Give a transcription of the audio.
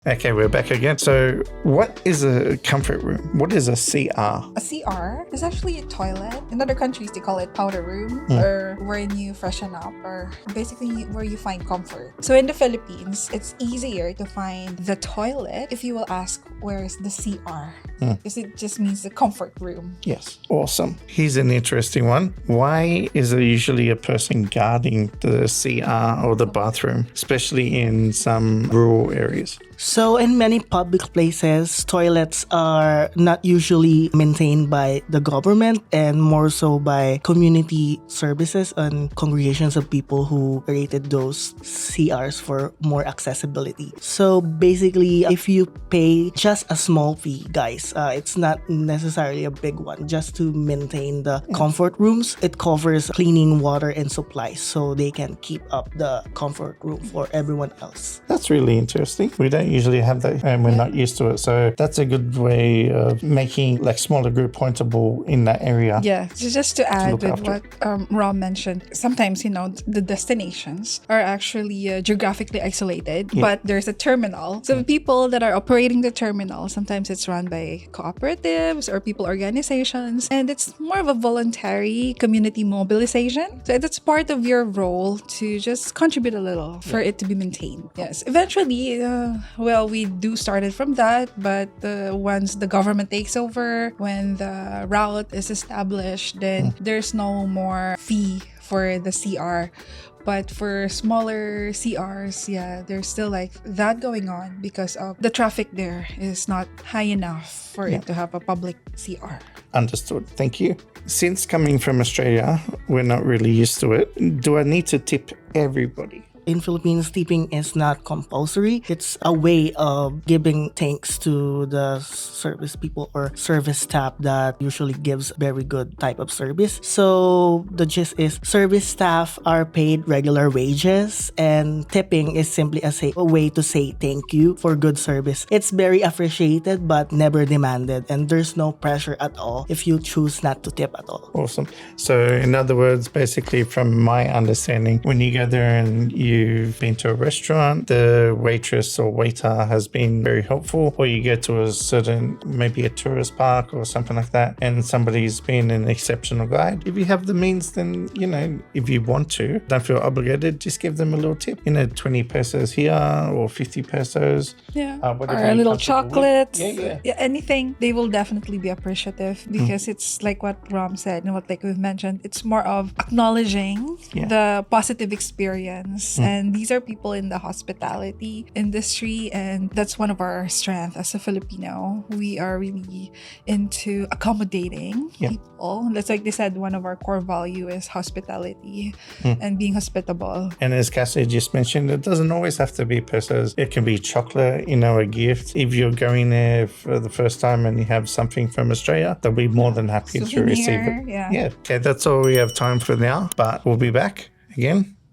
Okay, we're back again. So what is a comfort room? What is a CR? A CR is actually a toilet. In other countries, they call it powder room or wherein you freshen up or basically where you find comfort. So in the Philippines, it's easier to find the toilet if you will ask where is the CR because it just means the comfort room. Yes. Awesome. Here's an interesting one. Why is there usually a person guarding the CR or the bathroom, especially in some rural areas? So in many public places, toilets are not usually maintained by the government and more so by community services and congregations of people who created those CRs for more accessibility. So basically, if you pay just a small fee, guys, it's not necessarily a big one, just to maintain the comfort rooms. It covers cleaning, water, and supplies so they can keep up the comfort room for everyone else. That's really interesting. We don't usually have that and we're not used to it. So that's a good way of making like smaller group pointable in that area. Yeah, so just to add with after. what Rom mentioned, sometimes, the destinations are actually geographically isolated, but there's a terminal. So the people that are operating the terminal, sometimes it's run by cooperatives or people organizations, and it's more of a voluntary community mobilization. So that's part of your role to just contribute a little for it to be maintained. Yes, eventually, we do start it from that, but once the government takes over, when the route is established, then there's no more fee for the CR. But for smaller CRs, there's still like that going on because of the traffic there is not high enough for it to have a public CR. Understood. Thank you. Since coming from Australia, we're not really used to it. Do I need to tip everybody? In Philippines, tipping is not compulsory. It's a way of giving thanks to the service people or service staff that usually gives very good type of service. So the gist is service staff are paid regular wages and tipping is simply a way to say thank you for good service. It's very appreciated but never demanded, and there's no pressure at all if you choose not to tip at all. Awesome. So in other words, basically from my understanding, when you go there and you've been to a restaurant, the waitress or waiter has been very helpful, or you go to a certain, maybe a tourist park or something like that, and somebody's been an exceptional guide. If you have the means, then, if you want to, don't feel obligated, just give them a little tip. 20 pesos here or 50 pesos. Yeah. Whatever Or a you're little comfortable with. chocolate. Yeah, anything. They will definitely be appreciative because it's like what Rom said and what we've mentioned. It's more of acknowledging the positive experience. And these are people in the hospitality industry, and that's one of our strengths as a Filipino. We are really into accommodating people. That's like they said, one of our core value is hospitality and being hospitable. And as Cassie just mentioned, it doesn't always have to be pesos. It can be chocolate, a gift. If you're going there for the first time and you have something from Australia, they'll be more than happy to receive it. Yeah. Okay, that's all we have time for now, but we'll be back again